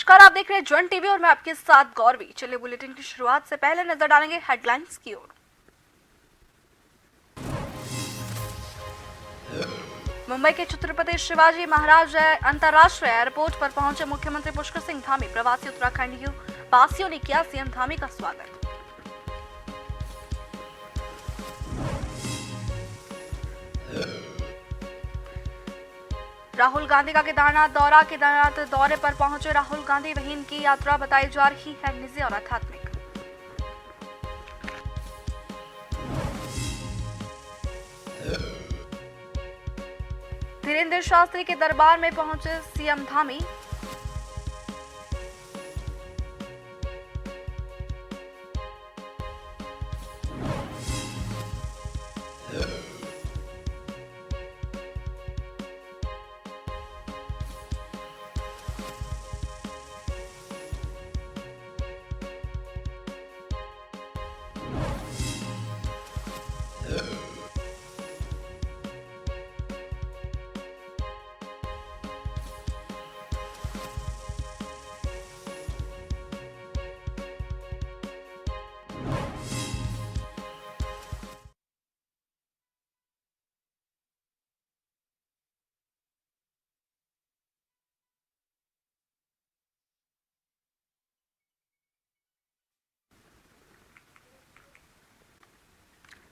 नमस्कार, आप देख रहे हैं जन टीवी और मैं आपके साथ गौरवी। चलिए बुलेटिन की शुरुआत से पहले नजर डालेंगे हेडलाइंस की ओर। मुंबई के छत्रपति शिवाजी महाराज अंतर्राष्ट्रीय एयरपोर्ट पर पहुंचे मुख्यमंत्री पुष्कर सिंह धामी। प्रवासी उत्तराखंडी वासियों ने किया सीएम धामी का स्वागत। राहुल गांधी का केदारनाथ दौरे पर पहुंचे राहुल गांधी। वहीं इनकी यात्रा बताई जा रही है निजी और आध्यात्मिक। धीरेन्द्र शास्त्री के दरबार में पहुंचे सीएम धामी।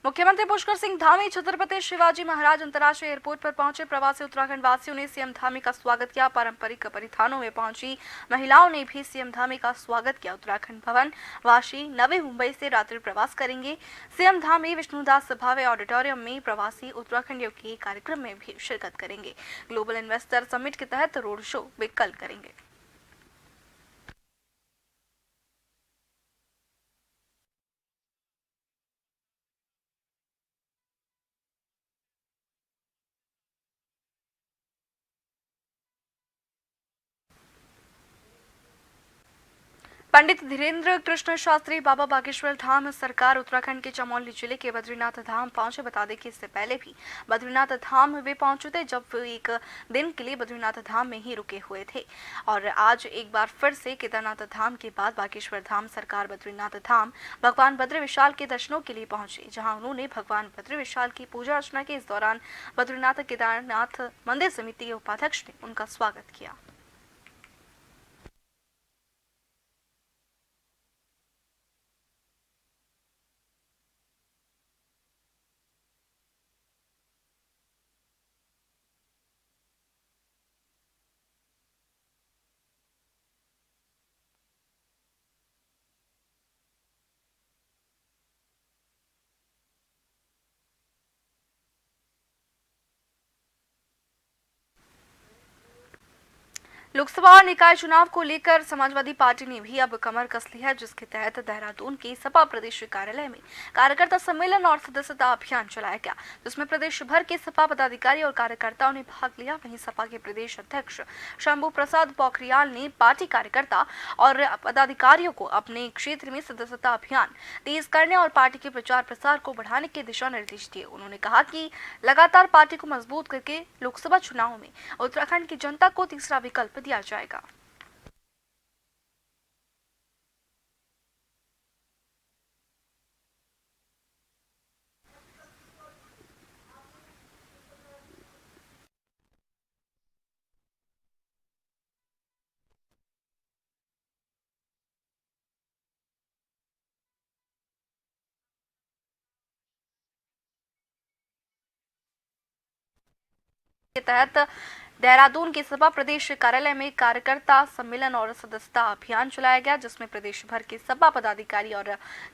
मुख्यमंत्री पुष्कर सिंह धामी छत्रपति शिवाजी महाराज अंतर्राष्ट्रीय एयरपोर्ट पर पहुंचे। प्रवासी उत्तराखंड वासियों ने सीएम धामी का स्वागत किया। पारंपरिक परिधानों में पहुंची महिलाओं ने भी सीएम धामी का स्वागत किया। उत्तराखंड भवन वासी नवी मुंबई से रात्रि प्रवास करेंगे। सीएम धामी विष्णुदास भावे ऑडिटोरियम में प्रवासी उत्तराखंडियों के कार्यक्रम में भी शिरकत करेंगे। ग्लोबल इन्वेस्टर समिट के तहत रोड शो वे कल करेंगे। पंडित धीरेन्द्र कृष्ण शास्त्री बाबा बागेश्वर धाम सरकार उत्तराखंड के चमोली जिले के बद्रीनाथ धाम पहुंचे। बता दें कि इससे पहले भी बद्रीनाथ धाम वे पहुंचे थे, जब वे एक दिन के लिए बद्रीनाथ धाम में ही रुके हुए थे। और आज एक बार फिर से केदारनाथ धाम के बाद बागेश्वर धाम सरकार बद्रीनाथ धाम भगवान बद्री विशाल के दर्शनों के लिए पहुंचे, जहाँ उन्होंने भगवान बद्री विशाल की पूजा अर्चना की। इस दौरान बद्रीनाथ केदारनाथ मंदिर समिति के उपाध्यक्ष ने उनका स्वागत किया। लोकसभा और निकाय चुनाव को लेकर समाजवादी पार्टी ने भी अब कमर कस ली है, जिसके तहत देहरादून के सपा प्रदेश कार्यालय में कार्यकर्ता सम्मेलन और सदस्यता अभियान चलाया गया, जिसमें प्रदेश भर के सपा पदाधिकारी और कार्यकर्ताओं ने भाग लिया। वहीं सपा के प्रदेश अध्यक्ष शंभू प्रसाद पोखरियाल ने पार्टी कार्यकर्ता और पदाधिकारियों को अपने क्षेत्र में सदस्यता अभियान तेज करने और पार्टी के प्रचार प्रसार को बढ़ाने के दिशा निर्देश दिए। उन्होंने कहा कि लगातार पार्टी को मजबूत करके लोकसभा चुनाव में उत्तराखंड की जनता को तीसरा विकल्प दिया जाएगा। के तहत देहरादून के सपा प्रदेश कार्यालय में कार्यकर्ता सम्मेलन और सदस्यता अभियान चलाया गया, जिसमें प्रदेश भर के सपा पदाधिकारी और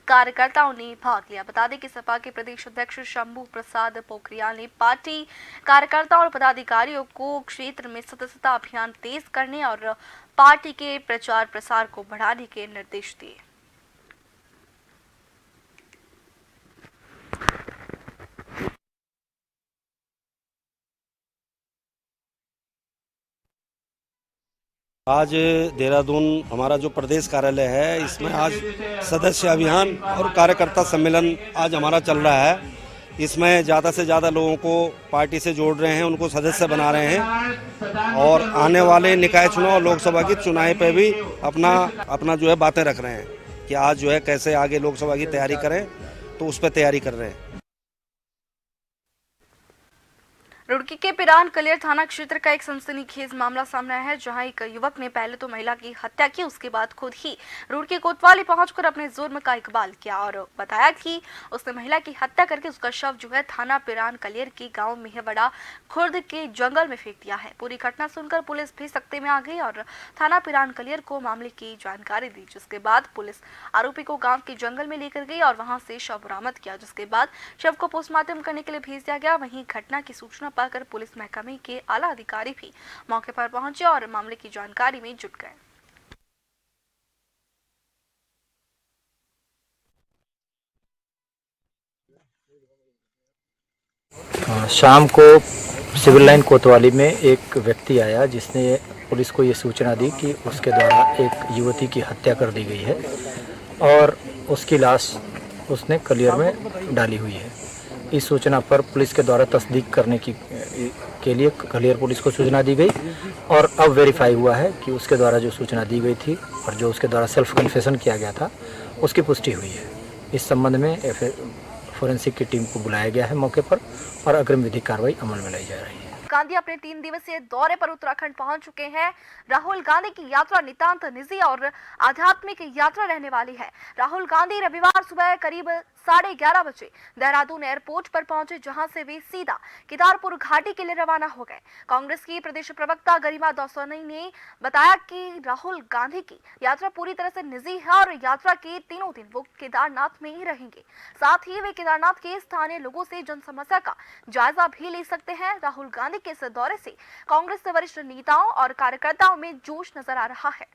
कार्यकर्ताओं ने भाग लिया। बता दें कि सपा के प्रदेश अध्यक्ष शंभू प्रसाद पोखरियाल ने पार्टी कार्यकर्ताओं और पदाधिकारियों को क्षेत्र में सदस्यता अभियान तेज करने और पार्टी के प्रचार प्रसार को बढ़ाने के निर्देश दिए। आज देहरादून हमारा जो प्रदेश कार्यालय है, इसमें आज सदस्य अभियान और कार्यकर्ता सम्मेलन आज हमारा चल रहा है। इसमें ज़्यादा से ज़्यादा लोगों को पार्टी से जोड़ रहे हैं, उनको सदस्य बना रहे हैं और आने वाले निकाय चुनाव लोकसभा की चुनाव पे भी अपना जो है बातें रख रहे हैं कि आज जो है कैसे आगे लोकसभा की तैयारी करें, तो उस पर तैयारी कर रहे हैं। रुड़की के पिरान कलियर थाना क्षेत्र का एक सनसनीखेज मामला सामने आया है, जहां एक युवक ने पहले तो महिला की हत्या की, उसके बाद खुद ही रुड़की कोतवाली पहुंचकर अपने जुर्म का इकबाल किया और बताया कि उसने महिला की हत्या करके उसका शव जो है थाना पिरान कलियर के गांव मेहवड़ा खुर्द के जंगल में फेंक दिया है। पूरी घटना सुनकर पुलिस भी सख्ते में आ गई और थाना पिरान कलियर को मामले की जानकारी दी, जिसके बाद पुलिस आरोपी को गाँव के जंगल में लेकर गई और वहां से शव बरामद किया, जिसके बाद शव को पोस्टमार्टम करने के लिए भेज दिया गया। वहीं घटना की सूचना पाकर पुलिस महकमे के आला अधिकारी भी मौके पर पहुंचे और मामले की जानकारी में जुट गए। शाम को सिविल लाइन कोतवाली में एक व्यक्ति आया जिसने पुलिस को ये सूचना दी कि उसके द्वारा एक युवती की हत्या कर दी गई है और उसकी लाश उसने कलियर में डाली हुई है। इस सूचना पर पुलिस के द्वारा तस्दीक करने के लिए कलियर पुलिस को सूचना दी गई और अब वेरीफाई हुआ है कि उसके द्वारा जो सूचना दी गई थी और जो उसके द्वारा सेल्फ कन्फेशन किया गया था उसकी पुष्टि हुई है। इस संबंध में फोरेंसिक की टीम को बुलाया गया है मौके पर और अग्रिम विधिक कार्रवाई अमल में लाई जा रही है। गांधी अपने 3 दिवसीय दौरे पर उत्तराखंड पहुंच चुके हैं। राहुल गांधी की यात्रा नितांत निजी और आध्यात्मिक यात्रा रहने वाली है। राहुल गांधी रविवार सुबह करीब 11:30 बजे देहरादून एयरपोर्ट पर पहुंचे, जहां से वे सीधा केदारपुर घाटी के लिए रवाना हो गए। कांग्रेस की प्रदेश प्रवक्ता गरिमा दौसानी ने बताया कि राहुल गांधी की यात्रा पूरी तरह से निजी है और यात्रा के 3 दिन वो केदारनाथ में ही रहेंगे। साथ ही वे केदारनाथ के स्थानीय लोगों से जन समस्या का जायजा भी ले सकते हैं। राहुल गांधी के इस दौरे से कांग्रेस के वरिष्ठ नेताओं और कार्यकर्ताओं में जोश नजर आ रहा है।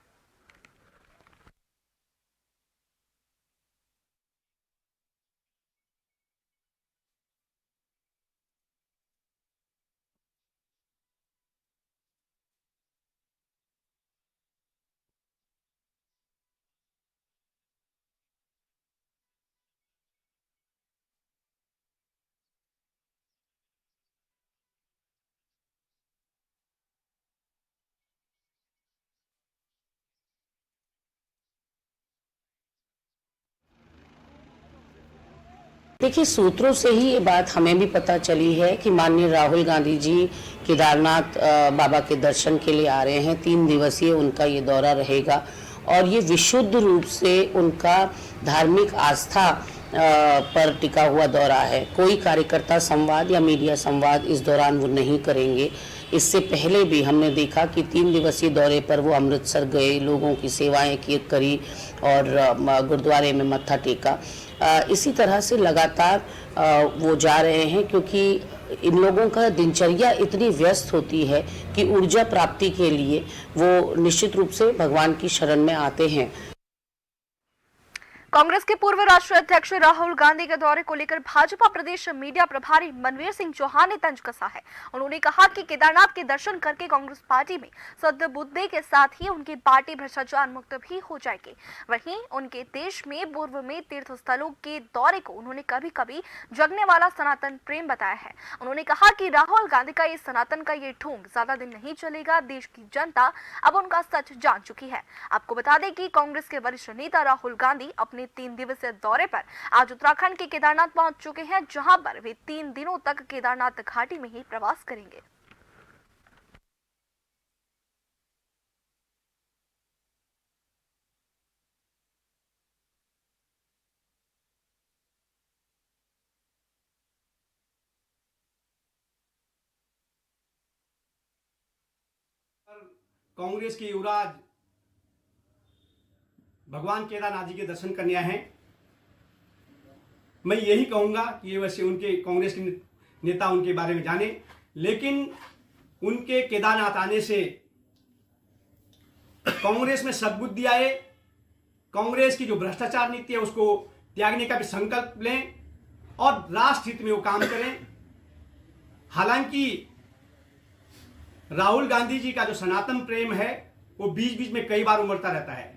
देखिए, सूत्रों से ही ये बात हमें भी पता चली है कि माननीय राहुल गांधी जी केदारनाथ बाबा के दर्शन के लिए आ रहे हैं। 3 दिवसीय उनका ये दौरा रहेगा और ये विशुद्ध रूप से उनका धार्मिक आस्था पर टिका हुआ दौरा है। कोई कार्यकर्ता संवाद या मीडिया संवाद इस दौरान वो नहीं करेंगे। इससे पहले भी हमने देखा कि 3 दिवसीय दौरे पर वो अमृतसर गए, लोगों की सेवाएं करी और गुरुद्वारे में मत्था टेका। इसी तरह से लगातार वो जा रहे हैं, क्योंकि इन लोगों का दिनचर्या इतनी व्यस्त होती है कि ऊर्जा प्राप्ति के लिए वो निश्चित रूप से भगवान की शरण में आते हैं। कांग्रेस के पूर्व राष्ट्रीय अध्यक्ष राहुल गांधी के दौरे को लेकर भाजपा प्रदेश मीडिया प्रभारी मनवीर सिंह चौहान ने तंज कसा है। उन्होंने कहा कि केदारनाथ के दर्शन करके कांग्रेस पार्टी में सद्बुद्धि के साथ ही उनकी पार्टी भ्रष्टाचार मुक्त भी हो जाएगी। वहीं उनके देश में पूर्व में तीर्थ स्थलों के दौरे को उन्होंने कभी कभी जगने वाला सनातन प्रेम बताया है। उन्होंने कहा कि राहुल गांधी का ये सनातन का ये ढोंग ज्यादा दिन नहीं चलेगा। देश की जनता अब उनका सच जान चुकी है। आपको बता दें कि कांग्रेस के वरिष्ठ नेता राहुल गांधी अपने 3 दिवसीय दौरे पर आज उत्तराखंड के केदारनाथ पहुंच चुके हैं, जहां पर वे 3 दिनों तक केदारनाथ घाटी में ही प्रवास करेंगे। कांग्रेस के युवराज भगवान केदारनाथ जी के दर्शन करने आए हैं। मैं यही कहूंगा कि वैसे उनके कांग्रेस के नेता उनके बारे में जाने, लेकिन उनके केदारनाथ आने से कांग्रेस में सद्बुद्धि आए, कांग्रेस की जो भ्रष्टाचार नीति है उसको त्यागने का भी संकल्प लें और राष्ट्र हित में वो काम करें। हालांकि राहुल गांधी जी का जो सनातन प्रेम है वो बीच बीच में कई बार उमड़ता रहता है।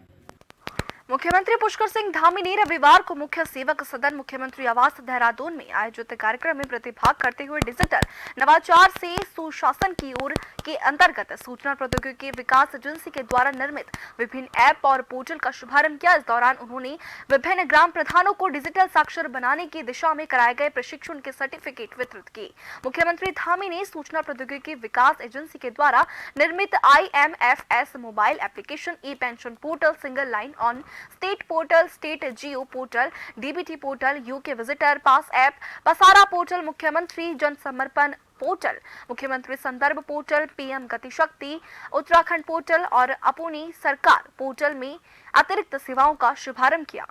मुख्यमंत्री पुष्कर सिंह धामी ने रविवार को मुख्य सेवक सदन मुख्यमंत्री आवास देहरादून में आयोजित कार्यक्रम में प्रतिभाग करते हुए डिजिटल नवाचार से सुशासन की ओर के अंतर्गत सूचना प्रौद्योगिकी विकास एजेंसी के द्वारा निर्मित विभिन्न ऐप और पोर्टल का शुभारंभ किया। इस दौरान उन्होंने विभिन्न ग्राम प्रधानों को डिजिटल साक्षर बनाने की दिशा में कराए गए प्रशिक्षण के सर्टिफिकेट वितरित किए। मुख्यमंत्री धामी ने सूचना प्रौद्योगिकी विकास एजेंसी के द्वारा निर्मित IMFS mobile application, E pension portal, single line on state portal, state Jio portal, DBT portal, UK visitor pass app, पसारा पोर्टल, मुख्यमंत्री जन समर्पण पोर्टल, मुख्यमंत्री संदर्भ पोर्टल, PM गति शक्ति उत्तराखंड पोर्टल और अपनी सरकार पोर्टल में अतिरिक्त सेवाओं का शुभारंभ किया।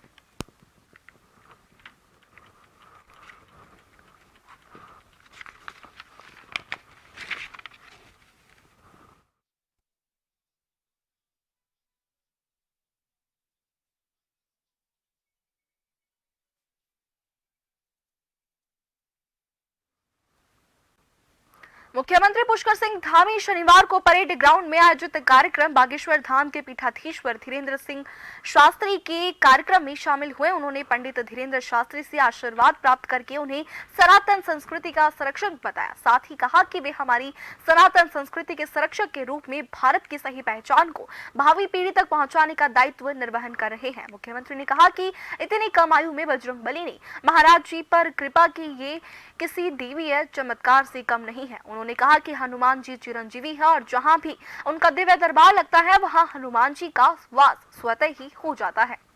मुख्यमंत्री पुष्कर सिंह धामी शनिवार को परेड ग्राउंड में आयोजित कार्यक्रम बागेश्वर धाम के पीठाधीश्वर धीरेन्द्र सिंह शास्त्री के कार्यक्रम में शामिल हुए। उन्होंने पंडित धीरेन्द्र शास्त्री से आशीर्वाद प्राप्त करके उन्हें सनातन संस्कृति का संरक्षक बताया। साथ ही कहा कि वे हमारी सनातन संस्कृति के संरक्षक के रूप में भारत की सही पहचान को भावी पीढ़ी तक पहुंचाने का दायित्व निर्वहन कर रहे हैं। मुख्यमंत्री ने कहा कि इतनी कम आयु में बजरंगबली ने महाराज जी पर कृपा की, ये किसी देवीय चमत्कार से कम नहीं है। उन्होंने कहा कि हनुमान जी चिरंजीवी है और जहां भी उनका दिव्य दरबार लगता है वहां हनुमान जी का वास स्वतः ही हो जाता है।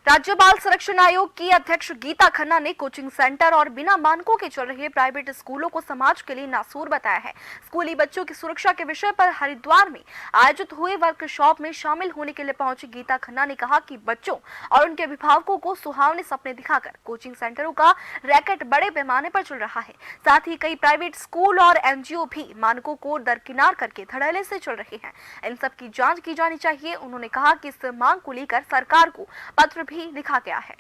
राज्य बाल संरक्षण आयोग की अध्यक्ष गीता खन्ना ने कोचिंग सेंटर और बिना मानकों के चल रहे प्राइवेट स्कूलों को समाज के लिए नासूर बताया है। स्कूली बच्चों की सुरक्षा के विषय पर हरिद्वार में आयोजित हुए वर्कशॉप में शामिल होने के लिए पहुंची गीता खन्ना ने कहा कि बच्चों और उनके अभिभावकों को सुहावने सपने दिखाकर कोचिंग सेंटरों का रैकेट बड़े पैमाने पर चल रहा है। साथ ही कई प्राइवेट स्कूल और NGO भी मानकों को दरकिनार करके धड़ल्ले से चल रहे हैं। इन सब की जांच की जानी चाहिए। उन्होंने कहा कि इस मांग को लेकर सरकार को पत्र भी लिखा गया है।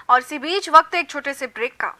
और इसी बीच वक्त एक छोटे से ब्रेक का।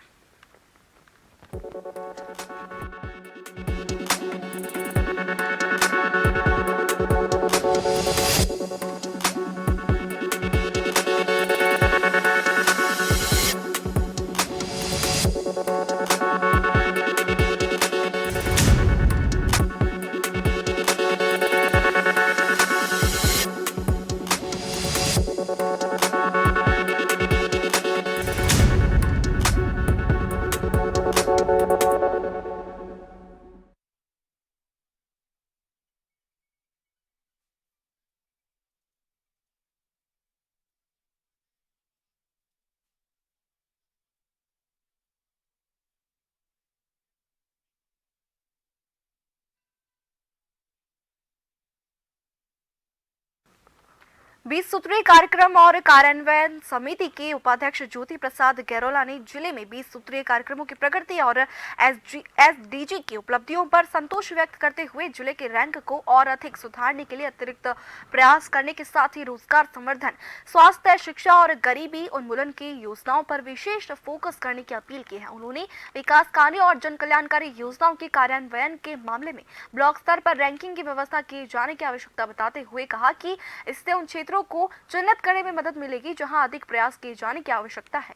बीस सूत्रीय कार्यक्रम और कार्यान्वयन समिति के उपाध्यक्ष ज्योति प्रसाद गैरोला ने जिले में 20 सूत्रीय कार्यक्रमों की प्रगति और SDG की उपलब्धियों पर संतोष व्यक्त करते हुए जिले के रैंक को और अधिक सुधारने के लिए अतिरिक्त प्रयास करने के साथ ही रोजगार संवर्धन, स्वास्थ्य, शिक्षा और गरीबी उन्मूलन की योजनाओं पर विशेष फोकस करने की अपील की है। उन्होंने विकास कार्यों और जन कल्याणकारी योजनाओं के कार्यान्वयन के मामले में ब्लॉक स्तर पर रैंकिंग की व्यवस्था किए जाने की आवश्यकता बताते हुए कहा कि इससे उन क्षेत्रों को चिन्हित करने में मदद मिलेगी जहां अधिक प्रयास किए जाने की आवश्यकता है।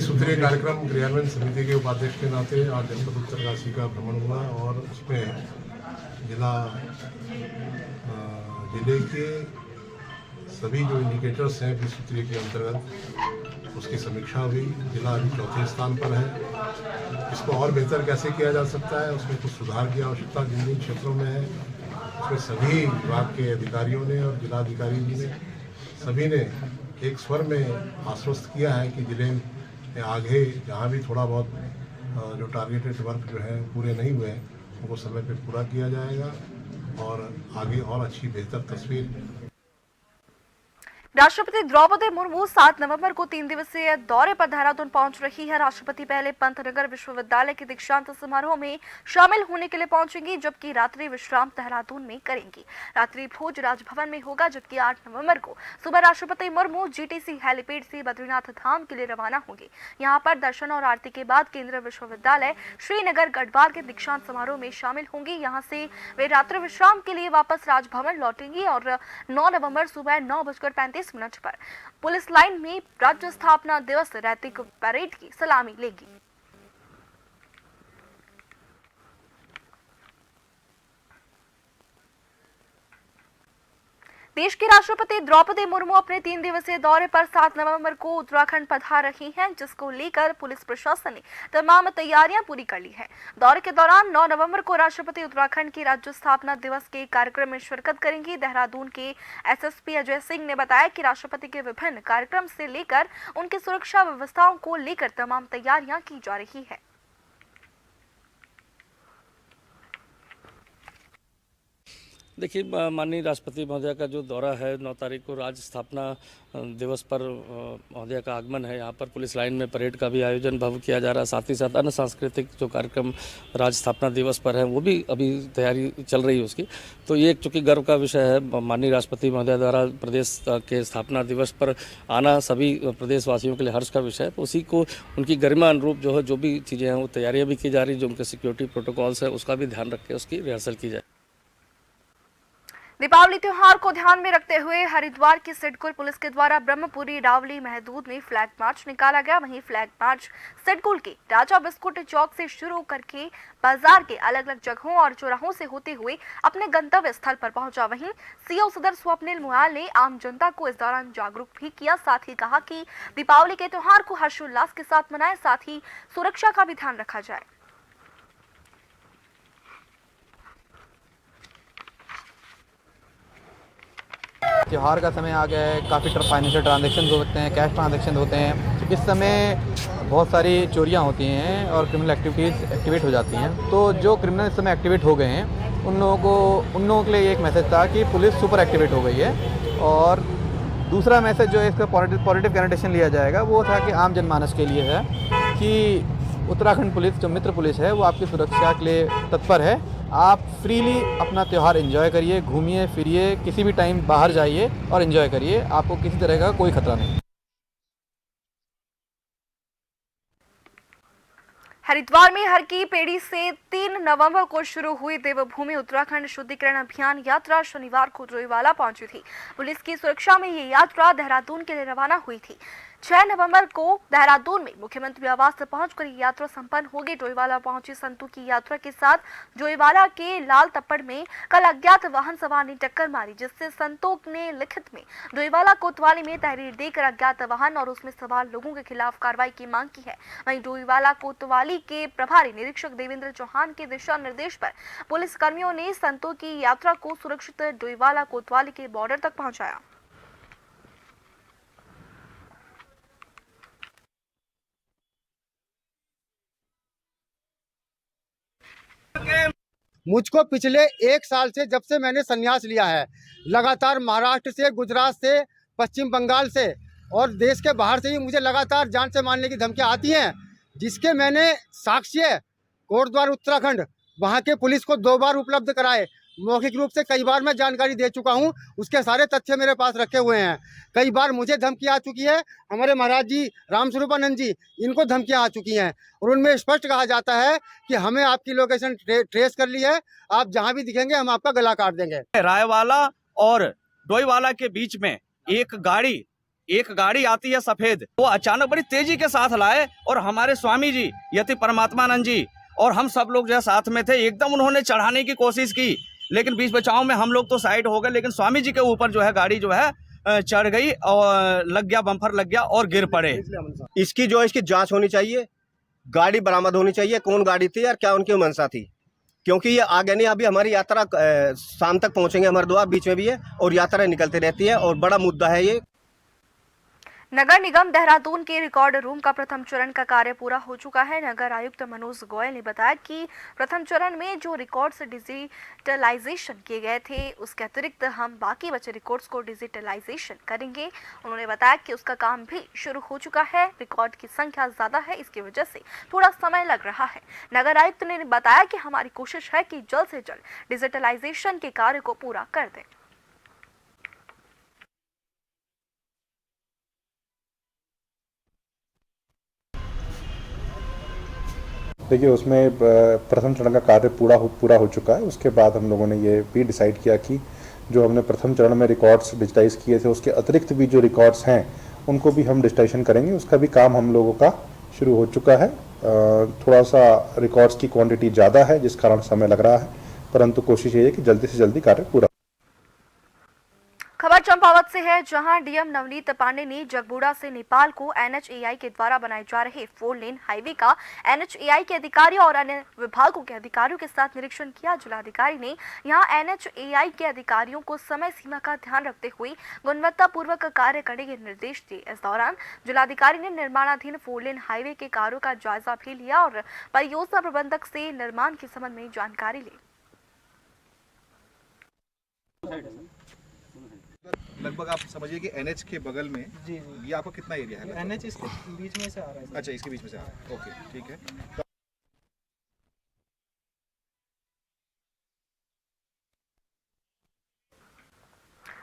सूत्रीय कार्यक्रम क्रियान्वयन समिति के उपाध्यक्ष के नाते आज जनपद उत्तरकाशी का भ्रमण हुआ और उसमें जिले के सभी जो इंडिकेटर्स हैं 20 सूत्रीय के अंतर्गत उसकी समीक्षा हुई। जिला अभी चौथे स्थान पर है। इसको और बेहतर कैसे किया जा सकता है, उसमें कुछ सुधार की आवश्यकता जिन जिन क्षेत्रों में है, उसमें सभी विभाग के अधिकारियों ने और जिलाधिकारी जी ने सभी ने एक स्वर में आश्वस्त किया है कि जिले में आगे जहाँ भी थोड़ा बहुत जो टारगेटेड वर्क जो है पूरे नहीं हुए हैं उनको समय पे पूरा किया जाएगा और आगे और अच्छी बेहतर तस्वीर। राष्ट्रपति द्रौपदी मुर्मू 7 नवंबर को 3 दिवसीय दौरे पर देहरादून पहुंच रही है। राष्ट्रपति पहले पंतनगर विश्वविद्यालय के दीक्षांत समारोह में शामिल होने के लिए पहुंचेंगी, जबकि रात्रि विश्राम देहरादून में करेंगी। रात्रि भोज राजभवन में होगा, जबकि 8 नवंबर को सुबह राष्ट्रपति मुर्मू जीटीसी हेलीपैड से बद्रीनाथ धाम के लिए रवाना होंगे। यहां पर दर्शन और आरती के बाद केंद्रीय विश्वविद्यालय श्रीनगर गढ़वाल के दीक्षांत समारोह में शामिल होंगी। यहां से वे रात्रि विश्राम के लिए वापस राजभवन लौटेंगी और 9 नवंबर सुबह 9:35 मिनट पर पुलिस लाइन में राज्य स्थापना दिवस रैतिक परेड की सलामी लेगी। देश की राष्ट्रपति द्रौपदी मुर्मू अपने 3 दिवसीय दौरे पर 7 नवंबर को उत्तराखंड पधार रही हैं, जिसको लेकर पुलिस प्रशासन ने तमाम तैयारियां पूरी कर ली हैं। दौरे के दौरान 9 नवंबर को राष्ट्रपति उत्तराखंड की राज्य स्थापना दिवस के कार्यक्रम में शिरकत करेंगी। देहरादून के एसएसपी अजय सिंह ने बताया कि राष्ट्रपति के विभिन्न कार्यक्रम से लेकर उनकी सुरक्षा व्यवस्थाओं को लेकर तमाम तैयारियां की जा रही है। देखिए, माननीय राष्ट्रपति महोदय का जो दौरा है 9 तारीख को राज्य स्थापना दिवस पर महोदय का आगमन है। यहाँ पर पुलिस लाइन में परेड का भी आयोजन भव्य किया जा रहा है। साथ ही साथ अन्य सांस्कृतिक जो कार्यक्रम राज्य स्थापना दिवस पर है वो भी अभी तैयारी चल रही है उसकी। तो ये चूँकि गर्व का विषय है, माननीय राष्ट्रपति महोदय द्वारा प्रदेश के स्थापना दिवस पर आना सभी प्रदेशवासियों के लिए हर्ष का विषय है। तो उसी को उनकी गरिमा अनुरूप जो है जो भी चीज़ें हैं वो तैयारियाँ भी की जा रही, जो उनके सिक्योरिटी प्रोटोकॉल्स है उसका भी ध्यान रख के उसकी रिहर्सल की जाए। दीपावली त्योहार को ध्यान में रखते हुए हरिद्वार की सिडकुल पुलिस के द्वारा ब्रह्मपुरी रावली महदूद में फ्लैग मार्च निकाला गया। वहीं फ्लैग मार्च सिडकुल के राजा बिस्कुट चौक से शुरू करके बाजार के अलग अलग जगहों और चौराहों से होते हुए अपने गंतव्य स्थल पर पहुंचा। वहीं सीओ सदर स्वप्निल मुयाल ने आम जनता को इस दौरान जागरूक भी किया। साथ ही कहा कि दीपावली के त्योहार को हर्षोल्लास के साथ मनाएं, साथ ही सुरक्षा का भी ध्यान रखा जाए। त्योहार का समय आ गया है, काफ़ी फाइनेंशियल ट्रांजैक्शन होते हैं, कैश ट्रांजैक्शन होते हैं। इस समय बहुत सारी चोरियां होती हैं और क्रिमिनल एक्टिविटीज़ एक्टिवेट हो जाती हैं। तो जो क्रिमिनल इस समय एक्टिवेट हो गए हैं उन लोगों के लिए एक मैसेज था कि पुलिस सुपर एक्टिवेट हो गई है। और दूसरा मैसेज जो है इसका पॉजिटिव कनेक्टेशन लिया जाएगा वो था कि आम जनमानस के लिए है कि उत्तराखंड पुलिस जो मित्र पुलिस है वो आपकी सुरक्षा के लिए तत्पर है। आप फ्रीली अपना त्यौहार एंजॉय करिए, घूमिए फिरिए, किसी भी टाइम बाहर जाइए और एंजॉय करिए, आपको किसी तरह का कोई खतरा नहीं। हरिद्वार में हर की पेड़ी से 3 नवंबर को शुरू हुई देवभूमि उत्तराखंड शुद्धिकरण अभियान यात्रा शनिवार को डोईवाला पहुंची थी। पुलिस की सुरक्षा में ये यात्रा देहरादून के लिए रवाना हुई थी। 6 नवंबर को देहरादून में मुख्यमंत्री आवास से पहुंचकर ये यात्रा संपन्न होगी। डोईवाला पहुंची संतों की यात्रा के साथ डोईवाला के लाल तप्पड़ में कल अज्ञात वाहन सवार ने टक्कर मारी, जिससे संतों ने लिखित में डोईवाला कोतवाली में तहरीर देकर अज्ञात वाहन और उसमें सवार लोगों के खिलाफ कार्रवाई की मांग की है। वहीं डोईवाला कोतवाली के प्रभारी निरीक्षक देवेंद्र चौहान के दिशा निर्देश पर पुलिस कर्मियों ने संतों की यात्रा को सुरक्षित डोईवाला कोतवाली के बॉर्डर तक पहुंचाया। मुझको पिछले 1 साल से जब से मैंने संन्यास लिया है, लगातार महाराष्ट्र से, गुजरात से, पश्चिम बंगाल से और देश के बाहर से ही मुझे लगातार जान से मारने की धमकियां आती हैं, जिसके मैंने साक्ष्य कोटद्वार उत्तराखंड वहां के पुलिस को 2 बार उपलब्ध कराए। मौखिक रूप से कई बार मैं जानकारी दे चुका हूं, उसके सारे तथ्य मेरे पास रखे हुए हैं। कई बार मुझे धमकी आ चुकी है, हमारे महाराज जी रामस्वरूपानंद जी इनको धमकियां आ चुकी हैं और उनमें स्पष्ट कहा जाता है कि हमें आपकी लोकेशन ट्रेस कर ली है, आप जहां भी दिखेंगे हम आपका गला काट देंगे। रायवाला और डोईवाला के बीच में एक गाड़ी आती है सफेद, वो अचानक बड़ी तेजी के साथ लाए और हमारे स्वामी जी यति परमात्मानंद जी और हम सब लोग जो साथ में थे, एकदम उन्होंने चढ़ाने की कोशिश की, लेकिन बीच बचाव में हम लोग तो साइड हो गए, लेकिन स्वामी जी के ऊपर जो है गाड़ी जो है चढ़ गई और लग गया, बम्पर लग गया और गिर पड़े। इसकी जांच होनी चाहिए, गाड़ी बरामद होनी चाहिए, कौन गाड़ी थी और क्या उनकी मंशा थी, क्योंकि ये आगे नहीं, अभी हमारी यात्रा शाम तक पहुंचेंगे, हरिद्वार बीच में भी है और यात्रा निकलती रहती है और बड़ा मुद्दा है ये। नगर निगम देहरादून के रिकॉर्ड रूम का प्रथम चरण का कार्य पूरा हो चुका है। नगर आयुक्त मनोज गोयल ने बताया कि प्रथम चरण में जो रिकॉर्ड्स डिजिटलाइजेशन किए गए थे, उसके अतिरिक्त हम बाकी बचे रिकॉर्ड्स को डिजिटलाइजेशन करेंगे। उन्होंने बताया कि उसका काम भी शुरू हो चुका है। रिकॉर्ड की संख्या ज्यादा है, इसकी वजह से थोड़ा समय लग रहा है। नगर आयुक्त ने बताया कि हमारी कोशिश है कि जल्द से जल्द डिजिटलाइजेशन के कार्य को पूरा कर दें। देखिए, उसमें प्रथम चरण का कार्य पूरा हो चुका है। उसके बाद हम लोगों ने ये भी डिसाइड किया कि जो हमने प्रथम चरण में रिकॉर्ड्स डिजिटाइज किए थे, उसके अतिरिक्त भी जो रिकॉर्ड्स हैं उनको भी हम डिजिटाइजेशन करेंगे। उसका भी काम हम लोगों का शुरू हो चुका है। थोड़ा सा रिकॉर्ड्स की क्वांटिटी ज़्यादा है जिस कारण समय लग रहा है, परंतु कोशिश ये है कि जल्दी से जल्दी कार्य पूरा। खबर चंपावत से है, जहां डीएम नवनीत पांडे ने जगबूड़ा से नेपाल को एनएचएआई के द्वारा बनाए जा रहे 4 लेन हाईवे का एनएचएआई के अधिकारियों और अन्य विभागों के अधिकारियों के साथ निरीक्षण किया। जिलाधिकारी ने यहां एनएचएआई के अधिकारियों को समय सीमा का ध्यान रखते हुए गुणवत्तापूर्वक कार्य करने के निर्देश दिए। इस दौरान जिलाधिकारी ने निर्माणाधीन 4 लेन हाईवे के कार्यों का जायजा भी लिया और परियोजना प्रबंधक से निर्माण के संबंध में जानकारी ली। लगभग आप समझिए कि एनएच के बगल में जी ये आपको कितना एरिया है? एनएच इसके बीच में से आ रहा है। अच्छा, इसके बीच में से आ रहा है। ओके, ठीक है।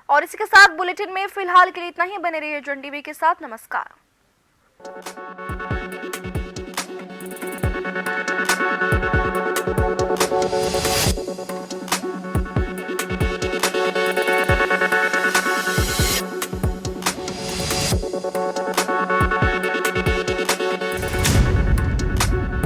और इसी के साथ बुलेटिन में फिलहाल के लिए इतना ही। बने रहिए जन टीवी के साथ। नमस्कार।